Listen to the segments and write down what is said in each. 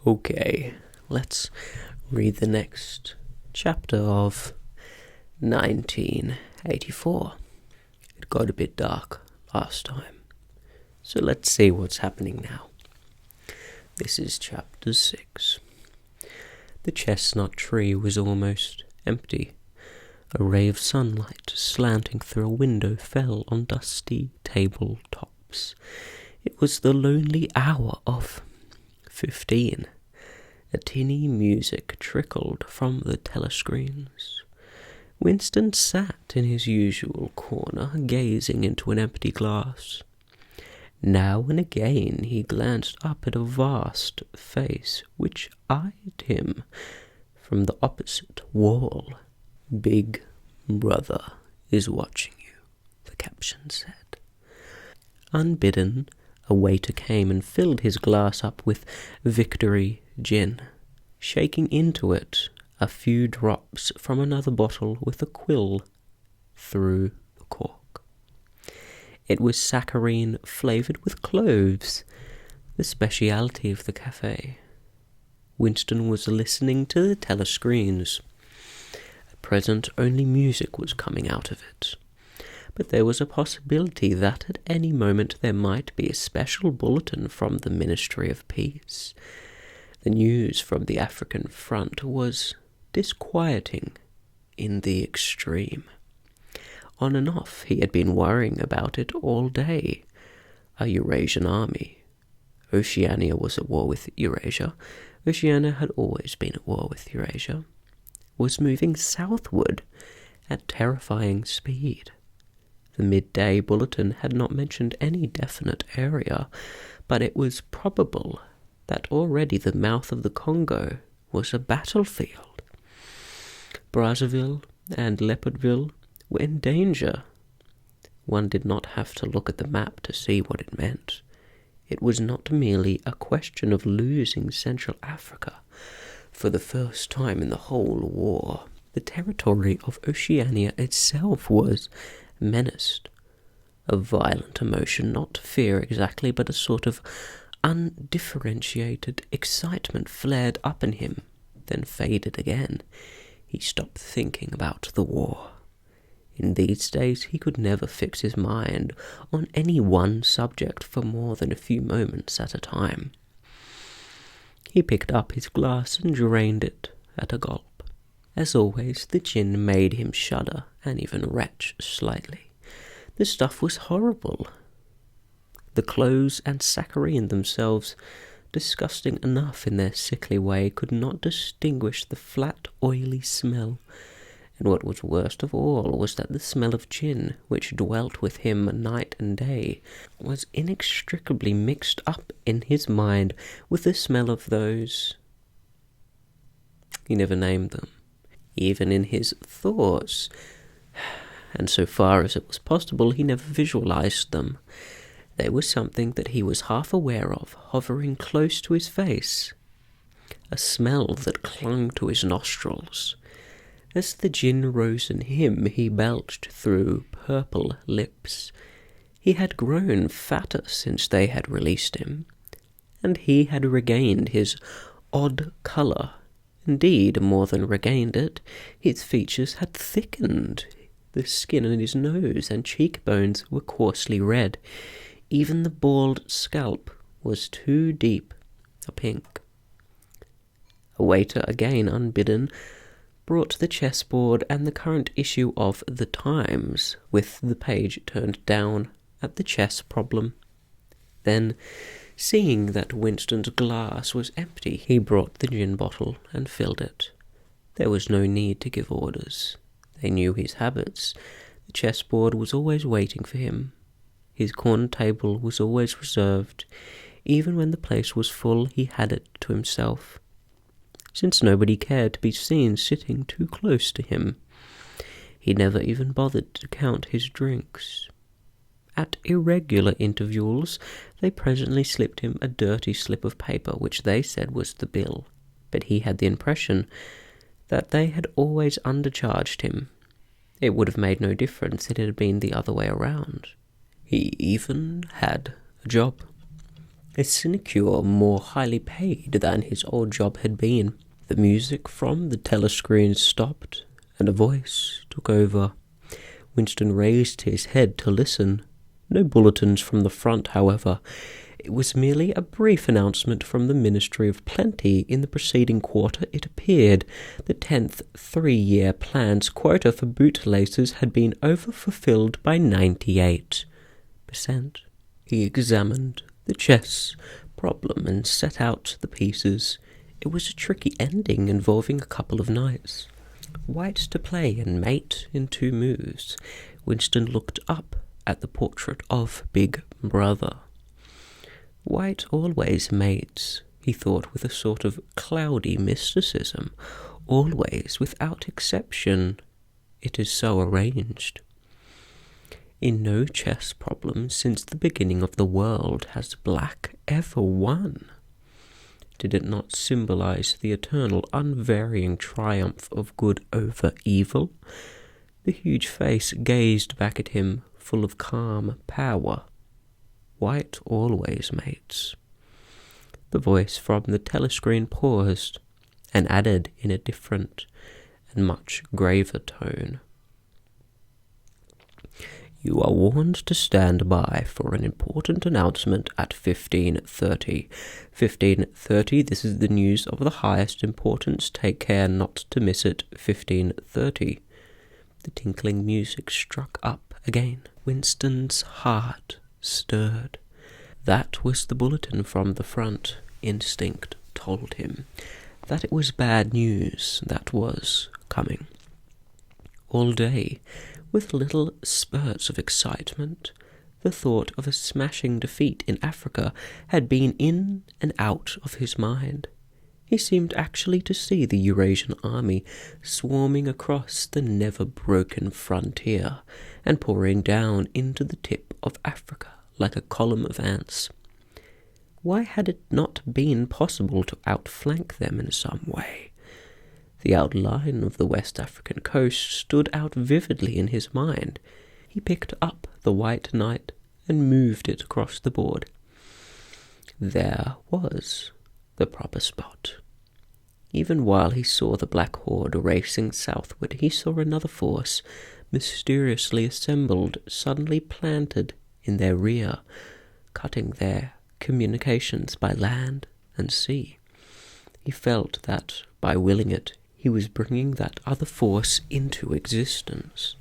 Okay, let's read the next chapter of 1984. It got a bit dark last time, so let's see what's happening now. This is chapter 6. The chestnut tree was almost empty. A ray of sunlight slanting through a window fell on dusty tabletops. It was the lonely hour of 15. A tinny music trickled from the telescreens. Winston sat in his usual corner, gazing into an empty glass. Now and again he glanced up at a vast face which eyed him from the opposite wall. "Big Brother is watching you," the caption said. Unbidden, a waiter came and filled his glass up with Victory gin, shaking into it a few drops from another bottle with a quill through the cork. It was saccharine flavoured with cloves, the speciality of the cafe. Winston was listening to the telescreens. At present, only music was coming out of it. But there was a possibility that at any moment there might be a special bulletin from the Ministry of Peace. The news from the African front was disquieting in the extreme. On and off he had been worrying about it all day. A Eurasian army. Oceania was at war with Eurasia. Oceania had always been at war with Eurasia. Was moving southward at terrifying speed. The midday bulletin had not mentioned any definite area, but it was probable that already the mouth of the Congo was a battlefield. Brazzaville and Leopardville were in danger. One did not have to look at the map to see what it meant. It was not merely a question of losing Central Africa. For the first time in the whole war, the territory of Oceania itself was menaced. A violent emotion, not fear exactly, but a sort of undifferentiated excitement flared up in him, then faded again. He stopped thinking about the war. In these days he could never fix his mind on any one subject for more than a few moments at a time. He picked up his glass and drained it at a gulp. As always, the gin made him shudder and even retch slightly. The stuff was horrible. The clothes and saccharine themselves, disgusting enough in their sickly way, could not distinguish the flat, oily smell. And what was worst of all was that the smell of gin, which dwelt with him night and day, was inextricably mixed up in his mind with the smell of those... He never named them. Even in his thoughts, and so far as it was possible, he never visualized them. There was something that he was half aware of, hovering close to his face. A smell that clung to his nostrils. As the gin rose in him, he belched through purple lips. He had grown fatter since they had released him, and he had regained his odd colour. Indeed, more than regained it, his features had thickened. The skin on his nose and cheekbones were coarsely red. Even the bald scalp was too deep a pink. A waiter, again unbidden, brought the chessboard and the current issue of The Times, with the page turned down at the chess problem. Then, seeing that Winston's glass was empty, he brought the gin bottle and filled it. There was no need to give orders. They knew his habits. The chessboard was always waiting for him. His corner table was always reserved. Even when the place was full, he had it to himself, since nobody cared to be seen sitting too close to him. He never even bothered to count his drinks. At irregular intervals, they presently slipped him a dirty slip of paper, which they said was the bill, but he had the impression that they had always undercharged him. It would have made no difference if it had been the other way around. He even had a job. a sinecure more highly paid than his old job had been. The music from the telescreen stopped, and a voice took over. Winston raised his head to listen. No bulletins from the front, however. It was merely a brief announcement from the Ministry of Plenty. In the preceding quarter, it appeared the 10th 3-year plan's quota for bootlaces had been overfulfilled by 98%. He examined the chess problem and set out the pieces. It was a tricky ending involving a couple of knights. White to play and mate in 2 moves. Winston looked up at the portrait of Big Brother. White always mates, he thought with a sort of cloudy mysticism. Always, without exception. It is so arranged. In no chess problem since the beginning of the world has black ever won. Did it not symbolize the eternal, unvarying triumph of good over evil? The huge face gazed back at him, full of calm power. White always mates. The voice from the telescreen paused, and added in a different and much graver tone. You are warned to stand by for an important announcement at 15:30. 15:30, this is the news of the highest importance. Take care not to miss it. 15:30. The tinkling music struck up again. Winston's heart stirred. That was the bulletin from the front. Instinct told him that it was bad news that was coming. All day, with little spurts of excitement, the thought of a smashing defeat in Africa had been in and out of his mind. He seemed actually to see the Eurasian army swarming across the never-broken frontier and pouring down into the tip of Africa like a column of ants. Why had it not been possible to outflank them in some way? The outline of the West African coast stood out vividly in his mind. He picked up the white knight and moved it across the board. There was the proper spot. Even while he saw the black horde racing southward, he saw another force, mysteriously assembled, suddenly planted in their rear, cutting their communications by land and sea. He felt that, by willing it, he was bringing that other force into existence.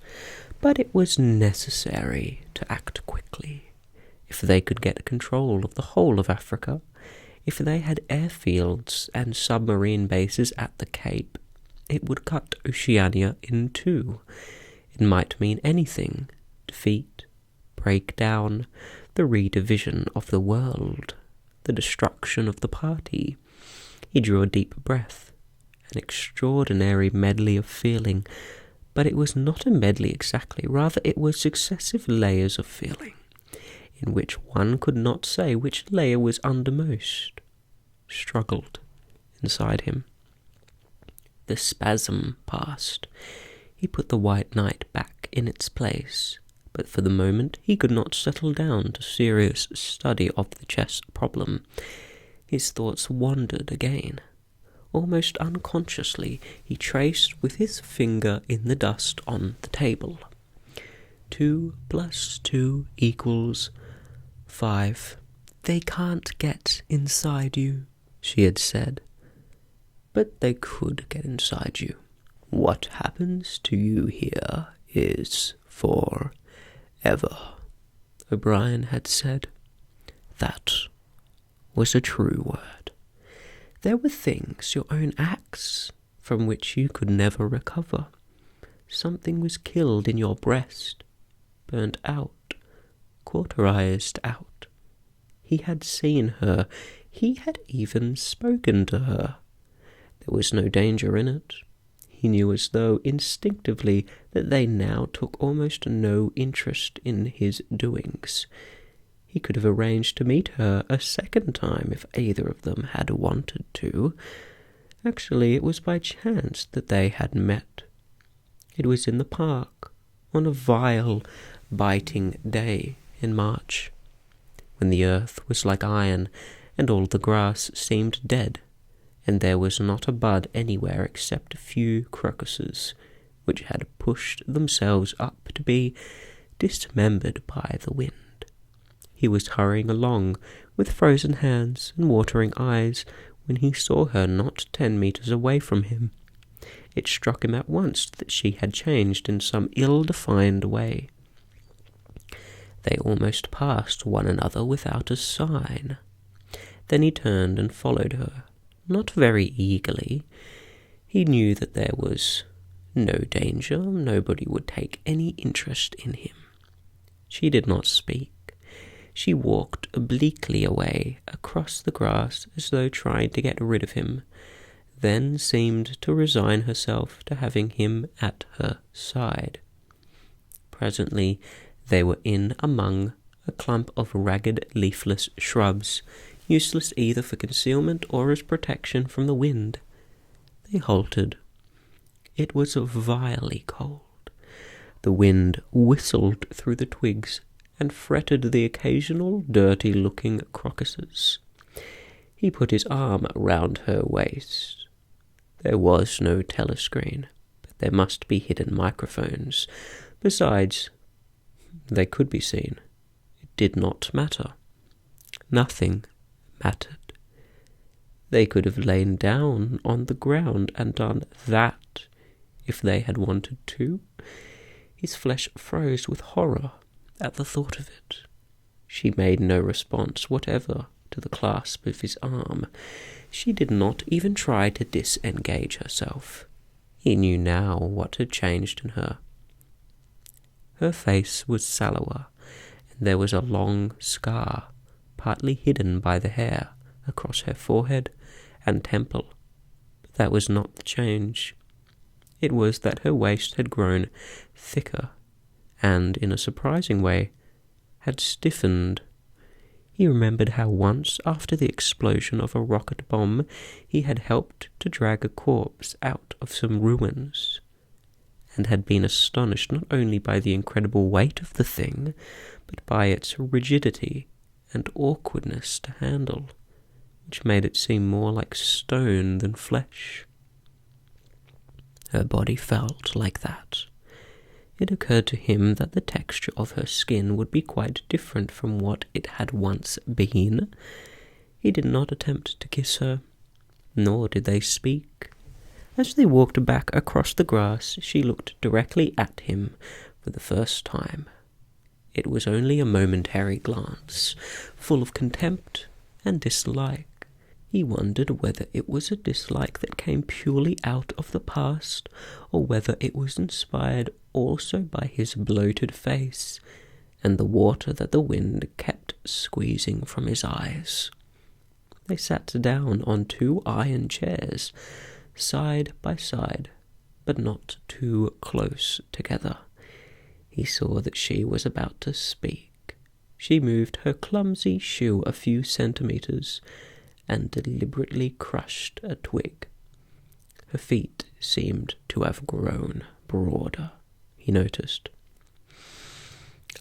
But it was necessary to act quickly. If they could get control of the whole of Africa, if they had airfields and submarine bases at the Cape, it would cut Oceania in 2. It might mean anything: defeat, breakdown, the redivision of the world, the destruction of the party. He drew a deep breath, an extraordinary medley of feeling, but it was not a medley exactly, rather it was successive layers of feeling, in which one could not say which layer was undermost, struggled inside him. The spasm passed. He put the white knight back in its place, but for the moment he could not settle down to serious study of the chess problem. His thoughts wandered again. Almost unconsciously, he traced with his finger in the dust on the table. 2 + 2 = 5. They can't get inside you, she had said. But they could get inside you. What happens to you here is forever, O'Brien had said. That was a true word. There were things, your own acts, from which you could never recover. Something was killed in your breast, burnt out, cauterized out. He had seen her. He had even spoken to her. There was no danger in it. He knew as though instinctively that they now took almost no interest in his doings. He could have arranged to meet her a second time if either of them had wanted to. Actually, it was by chance that they had met. It was in the park, on a vile, biting day in March. when the earth was like iron, and all the grass seemed dead, and there was not a bud anywhere except a few crocuses, which had pushed themselves up to be dismembered by the wind. He was hurrying along with frozen hands and watering eyes when he saw her not 10 meters away from him. It struck him at once that she had changed in some ill-defined way. They almost passed one another without a sign. Then he turned and followed her, not very eagerly. He knew that there was no danger, nobody would take any interest in him. She did not speak. She walked obliquely away across the grass as though trying to get rid of him, then seemed to resign herself to having him at her side. Presently they were in among a clump of ragged leafless shrubs, useless either for concealment or as protection from the wind. They halted. It was vilely cold. The wind whistled through the twigs and fretted the occasional dirty-looking crocuses. He put his arm round her waist. There was no telescreen, but there must be hidden microphones. Besides, they could be seen. It did not matter. Nothing mattered. They could have lain down on the ground and done that if they had wanted to. His flesh froze with horror at the thought of it. She made no response whatever to the clasp of his arm. She did not even try to disengage herself. He knew now what had changed in her. Her face was sallower, and there was a long scar, partly hidden by the hair, across her forehead and temple. But that was not the change. It was that her waist had grown thicker, and, in a surprising way, had stiffened. He remembered how once, after the explosion of a rocket bomb, he had helped to drag a corpse out of some ruins, and had been astonished not only by the incredible weight of the thing, but by its rigidity and awkwardness to handle, which made it seem more like stone than flesh. Her body felt like that. It occurred to him that the texture of her skin would be quite different from what it had once been. He did not attempt to kiss her, nor did they speak. As they walked back across the grass, she looked directly at him for the first time. It was only a momentary glance, full of contempt and dislike. He wondered whether it was a dislike that came purely out of the past, or whether it was inspired also by his bloated face and the water that the wind kept squeezing from his eyes. They sat down on 2 iron chairs, side by side, but not too close together. He saw that she was about to speak. She moved her clumsy shoe a few centimeters and deliberately crushed a twig. Her feet seemed to have grown broader, he noticed.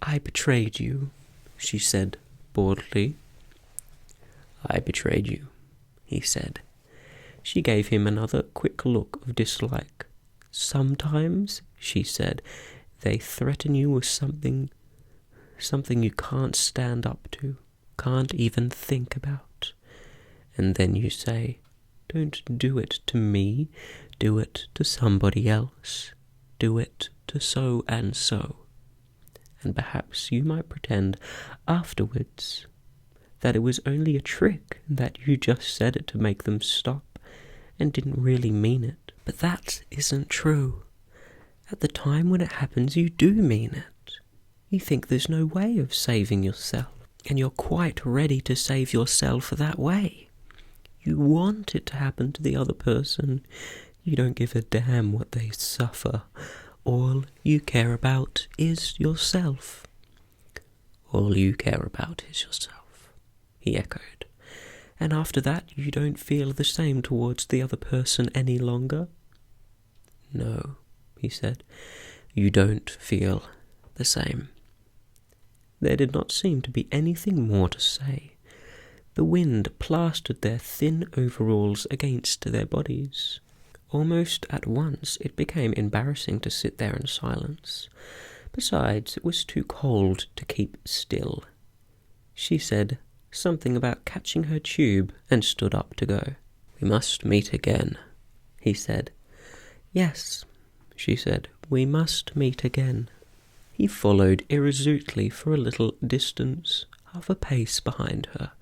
"I betrayed you," she said boldly. "I betrayed you," he said. She gave him another quick look of dislike. "Sometimes," she said, "they threaten you with something you can't stand up to, can't even think about. And then you say, 'Don't do it to me, do it to somebody else, do it to so and so.' And perhaps you might pretend afterwards that it was only a trick, and that you just said it to make them stop and didn't really mean it. But that isn't true. At the time when it happens, you do mean it. You think there's no way of saving yourself, and you're quite ready to save yourself that way. You want it to happen to the other person. You don't give a damn what they suffer. All you care about is yourself." "All you care about is yourself," he echoed. "And after that you don't feel the same towards the other person any longer?" "No," he said, "you don't feel the same." There did not seem to be anything more to say. The wind plastered their thin overalls against their bodies. Almost at once it became embarrassing to sit there in silence. Besides, it was too cold to keep still. She said something about catching her tube and stood up to go. "We must meet again," he said. "Yes," she said, "we must meet again." He followed irresolutely for a little distance, half a pace behind her.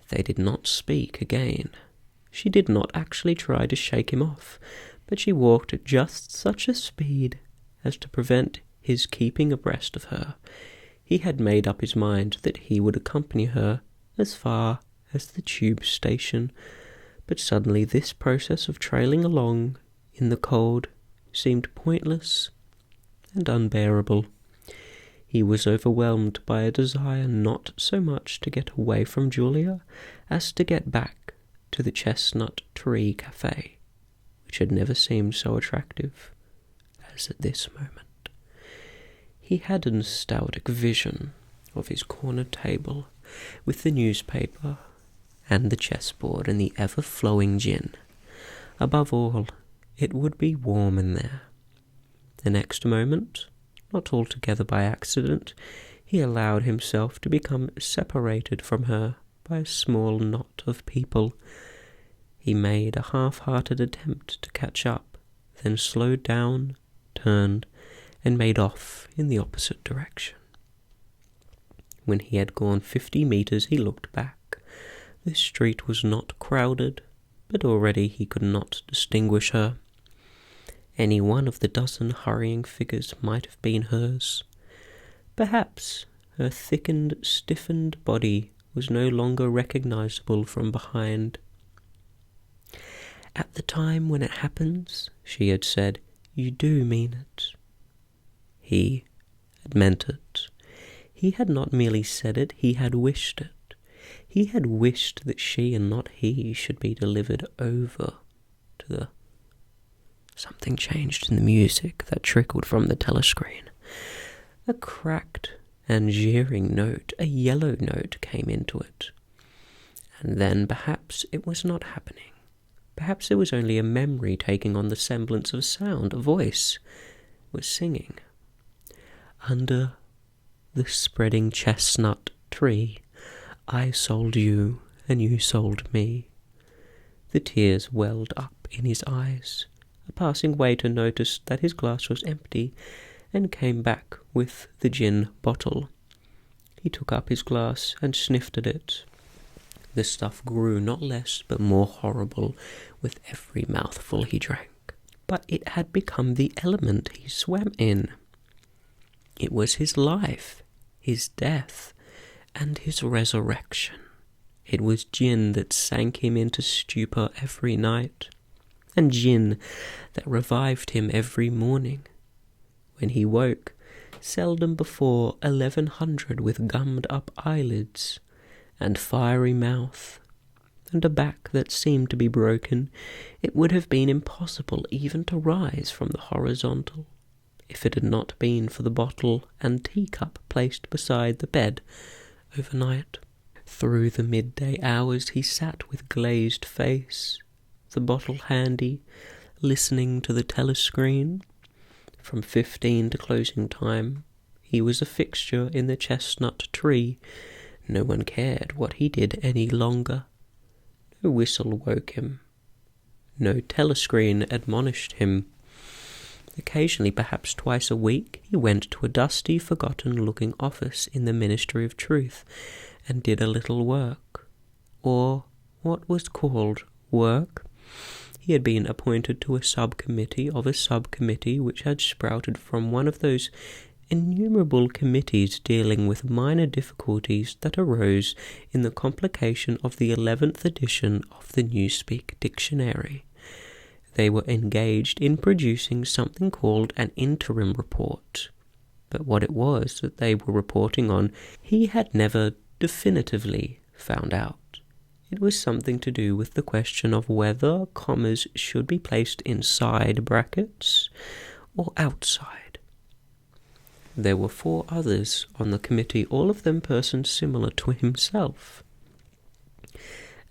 They did not speak again. She did not actually try to shake him off, but she walked at just such a speed as to prevent his keeping abreast of her. He had made up his mind that he would accompany her as far as the tube station, but suddenly this process of trailing along in the cold seemed pointless and unbearable. He was overwhelmed by a desire not so much to get away from Julia as to get back to the Chestnut Tree Cafe, which had never seemed so attractive as at this moment. He had a nostalgic vision of his corner table with the newspaper and the chessboard and the ever-flowing gin. Above all, it would be warm in there. The next moment, not altogether by accident, he allowed himself to become separated from her by a small knot of people. He made a half-hearted attempt to catch up, then slowed down, turned, and made off in the opposite direction. When he had gone 50 meters, he looked back. The street was not crowded, but already he could not distinguish her. Any one of the dozen hurrying figures might have been hers. Perhaps her thickened, stiffened body was no longer recognizable from behind. "At the time when it happens," she had said, "you do mean it." He had meant it. He had not merely said it, he had wished it. He had wished that she and not he should be delivered over to the... Something changed in the music that trickled from the telescreen. A cracked and jeering note, a yellow note, came into it. And then perhaps it was not happening. Perhaps it was only a memory taking on the semblance of sound. A voice was singing. "Under the spreading chestnut tree, I sold you and you sold me." The tears welled up in his eyes. A passing waiter noticed that his glass was empty and came back with the gin bottle. He took up his glass and sniffed at it. The stuff grew not less but more horrible with every mouthful he drank. But it had become the element he swam in. It was his life, his death, and his resurrection. It was gin that sank him into stupor every night, and gin that revived him every morning. When he woke, seldom before 1100, with gummed-up eyelids and fiery mouth, and a back that seemed to be broken, it would have been impossible even to rise from the horizontal, if it had not been for the bottle and teacup placed beside the bed overnight. Through the midday hours he sat with glazed face, the bottle handy, listening to the telescreen. From 15 to closing time, he was a fixture in the chestnut tree. No one cared what he did any longer. No whistle woke him. No telescreen admonished him. Occasionally, perhaps twice a week, he went to a dusty, forgotten-looking office in the Ministry of Truth and did a little work, or what was called work. He had been appointed to a subcommittee of a subcommittee which had sprouted from one of those innumerable committees dealing with minor difficulties that arose in the complication of the 11th edition of the Newspeak Dictionary. They were engaged in producing something called an interim report, but what it was that they were reporting on he had never definitively found out. It was something to do with the question of whether commas should be placed inside brackets or outside. There were 4 others on the committee, all of them persons similar to himself.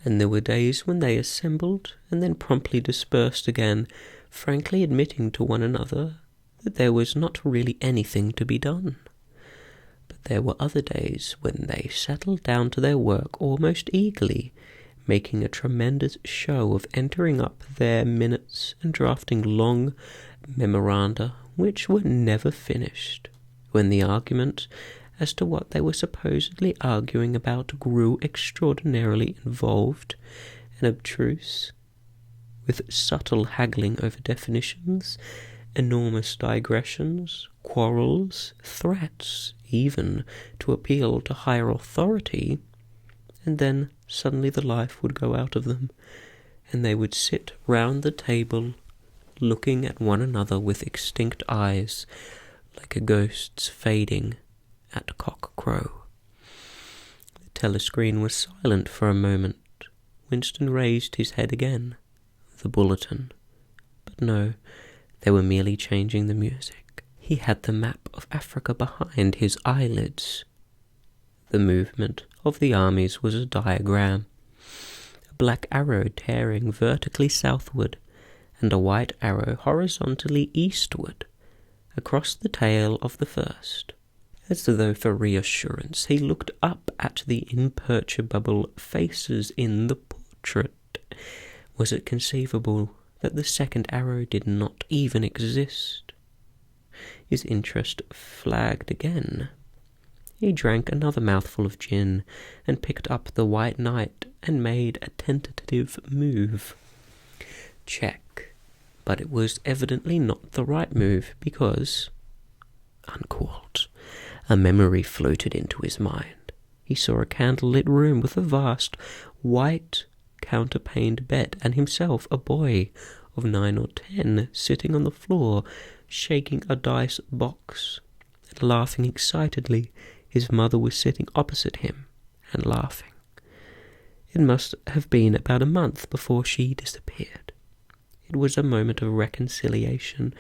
And there were days when they assembled and then promptly dispersed again, frankly admitting to one another that there was not really anything to be done. But there were other days when they settled down to their work almost eagerly, making a tremendous show of entering up their minutes and drafting long memoranda which were never finished, when the argument as to what they were supposedly arguing about grew extraordinarily involved and abstruse, with subtle haggling over definitions, enormous digressions, quarrels, threats, even to appeal to higher authority, and then suddenly the life would go out of them, and they would sit round the table looking at one another with extinct eyes, like a ghost's fading at cock-crow. The telescreen was silent for a moment. Winston raised his head again. The bulletin. But no, they were merely changing the music. He had the map of Africa behind his eyelids. The movement of the armies was a diagram. A black arrow tearing vertically southward, and a white arrow horizontally eastward, across the tail of the first. As though for reassurance, he looked up at the imperturbable faces in the portrait. Was it conceivable that the second arrow did not even exist? His interest flagged again. He drank another mouthful of gin and picked up the White Knight and made a tentative move. Check. But it was evidently not the right move because, unquote, a memory floated into his mind. He saw a candlelit room with a vast, white, counterpaned bed, and himself, a boy of 9 or 10, sitting on the floor, shaking a dice box and laughing excitedly. His mother was sitting opposite him and laughing. It must have been about a month before she disappeared. It was a moment of reconciliation,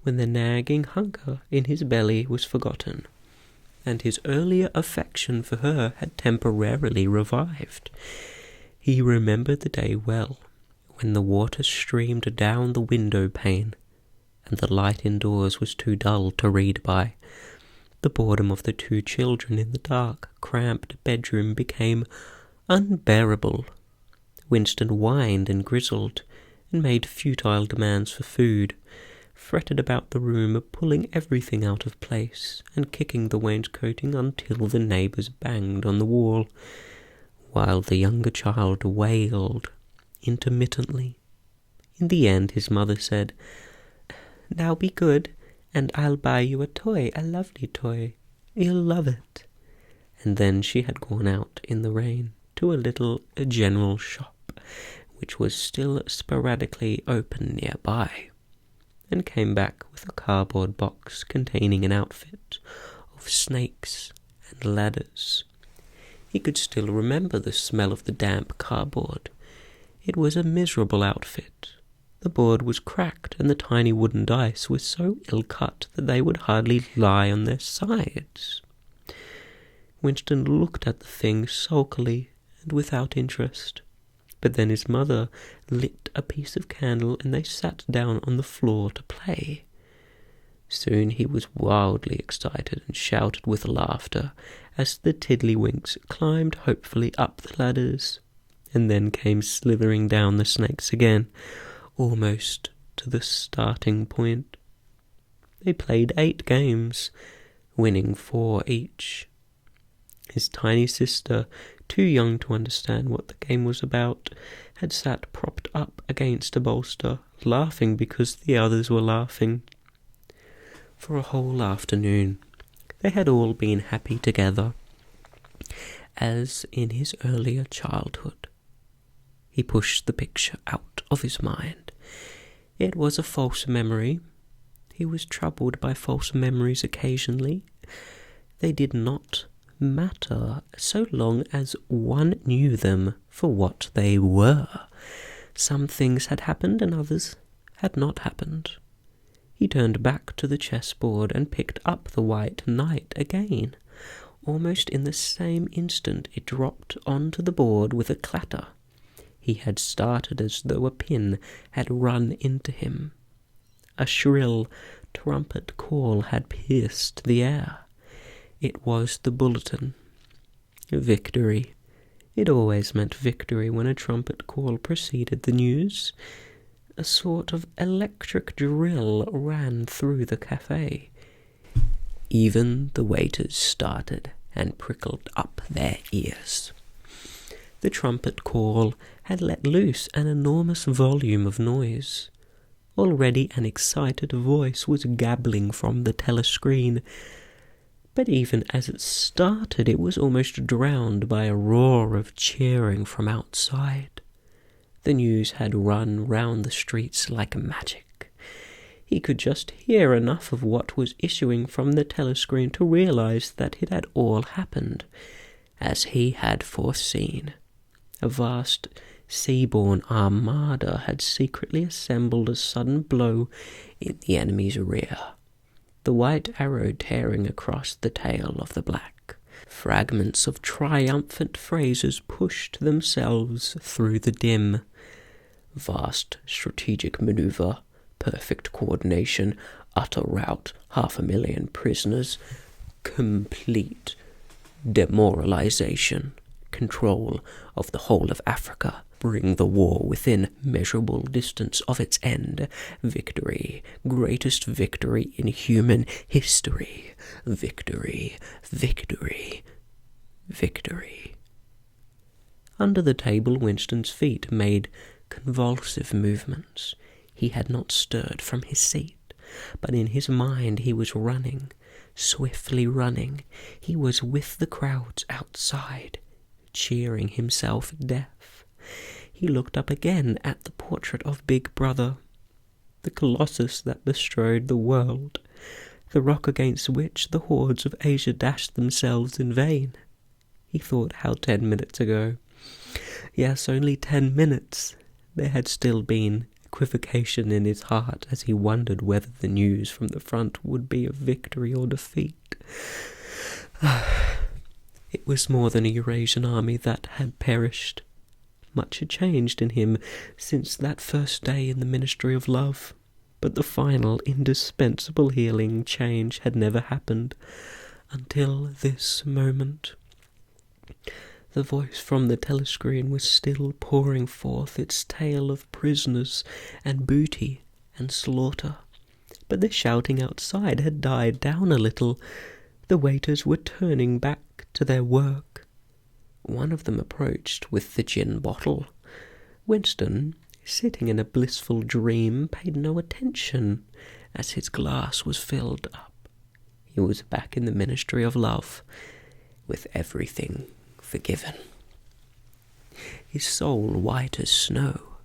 when the nagging hunger in his belly was forgotten, and his earlier affection for her had temporarily revived. He remembered the day well, when the water streamed down the window pane, and the light indoors was too dull to read by. The boredom of the 2 children in the dark, cramped bedroom became unbearable. Winston whined and grizzled, and made futile demands for food, fretted about the room, pulling everything out of place, and kicking the wainscoting until the neighbours banged on the wall, while the younger child wailed intermittently. In the end his mother said, "Now be good, and I'll buy you a toy, a lovely toy. You'll love it." And then she had gone out in the rain to a little general shop, which was still sporadically open nearby, and came back with a cardboard box containing an outfit of snakes and ladders. He could still remember the smell of the damp cardboard. It was a miserable outfit. The board was cracked, and the tiny wooden dice were so ill-cut that they would hardly lie on their sides. Winston looked at the thing sulkily and without interest. But then his mother lit a piece of candle, and they sat down on the floor to play. Soon he was wildly excited and shouted with laughter as the tiddlywinks climbed hopefully up the ladders, and then came slithering down the snakes again, almost to the starting point. They played 8 games, winning 4 each. His tiny sister, too young to understand what the game was about, had sat propped up against a bolster, laughing because the others were laughing. For a whole afternoon they had all been happy together, as in his earlier childhood. He pushed the picture out of his mind. It was a false memory. He was troubled by false memories occasionally. They did not matter so long as one knew them for what they were. Some things had happened and others had not happened. He turned back to the chessboard and picked up the white knight again. Almost in the same instant it dropped onto the board with a clatter. He had started as though a pin had run into him. A shrill trumpet call had pierced the air. It was the bulletin. Victory. It always meant victory when a trumpet call preceded the news. A sort of electric drill ran through the cafe. Even the waiters started and prickled up their ears. The trumpet call had let loose an enormous volume of noise. Already an excited voice was gabbling from the telescreen, but even as it started it was almost drowned by a roar of cheering from outside. The news had run round the streets like magic. He could just hear enough of what was issuing from the telescreen to realize that it had all happened, as he had foreseen. A vast seaborne armada had secretly assembled a sudden blow in the enemy's rear, the white arrow tearing across the tail of the black. Fragments of triumphant phrases pushed themselves through the dim. Vast strategic maneuver, perfect coordination, utter rout, 500,000 prisoners, complete demoralization, control of the whole of Africa, bring the war within measurable distance of its end, victory, greatest victory in human history, victory, victory, victory. Under the table, Winston's feet made convulsive movements. He had not stirred from his seat, but in his mind he was running, swiftly running. He was with the crowds outside, cheering himself deaf. He looked up again at the portrait of Big Brother, the colossus that bestrode the world, the rock against which the hordes of Asia dashed themselves in vain. He thought how 10 minutes ago, yes, only 10 minutes, there had still been equivocation in his heart as he wondered whether the news from the front would be of victory or defeat. It was more than a Eurasian army that had perished. Much had changed in him since that first day in the Ministry of Love, but the final, indispensable healing change had never happened until this moment. The voice from the telescreen was still pouring forth its tale of prisoners and booty and slaughter, but the shouting outside had died down a little. The waiters were turning back to their work. One of them approached with the gin bottle. Winston, sitting in a blissful dream, paid no attention as his glass was filled up. He was back in the Ministry of Love, with everything forgiven. His soul white as snow.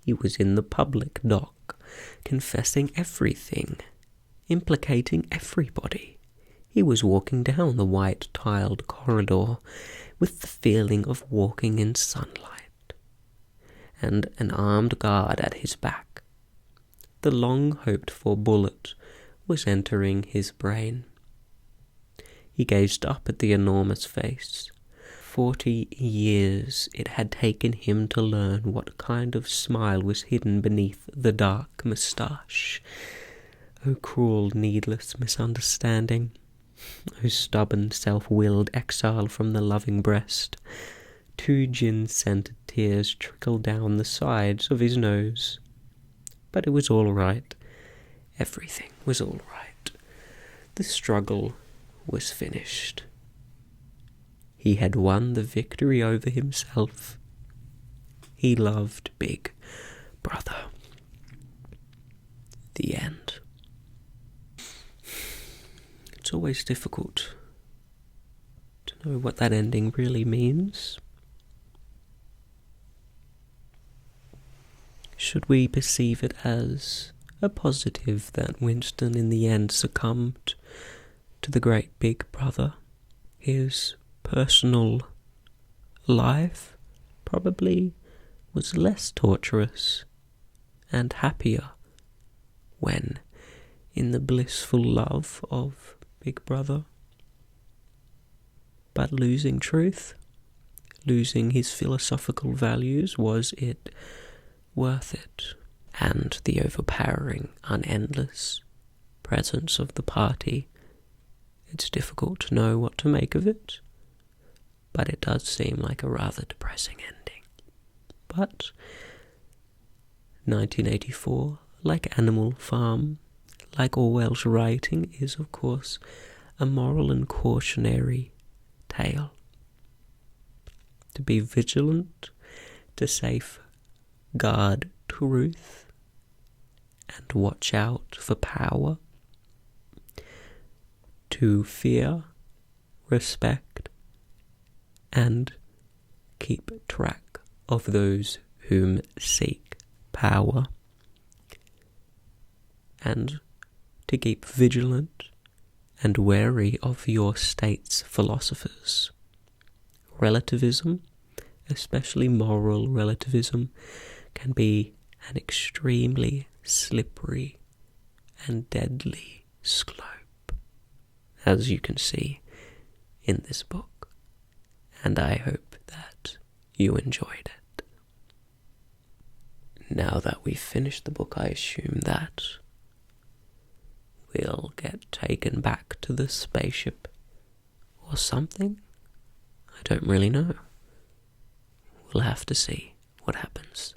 He was in the public dock, confessing everything, implicating everybody. He was walking down the white-tiled corridor with the feeling of walking in sunlight, and an armed guard at his back. The long-hoped-for bullet was entering his brain. He gazed up at the enormous face. 40 years it had taken him to learn what kind of smile was hidden beneath the dark moustache. Oh, cruel, needless misunderstanding. Oh, stubborn, self-willed exile from the loving breast. 2 gin-scented tears trickled down the sides of his nose. But it was all right. Everything was all right. The struggle was finished. He had won the victory over himself. He loved Big Brother. The end. It's always difficult to know what that ending really means. Should we perceive it as a positive that Winston in the end succumbed to the great Big Brother? His personal life probably was less torturous and happier when in the blissful love of Big Brother. But losing truth, losing his philosophical values, was it worth it? And the overpowering, unendless presence of the party, it's difficult to know what to make of it, but it does seem like a rather depressing ending. But 1984, like Animal Farm, like Orwell's writing, is of course a moral and cautionary tale. To be vigilant, to safeguard truth, and watch out for power, to fear, respect, and keep track of those whom seek power, and to keep vigilant and wary of your state's philosophers. Relativism, especially moral relativism, can be an extremely slippery and deadly slope, as you can see in this book, and I hope that you enjoyed it. Now that we've finished the book, I assume that we'll get taken back to the spaceship or something. I don't really know. We'll have to see what happens.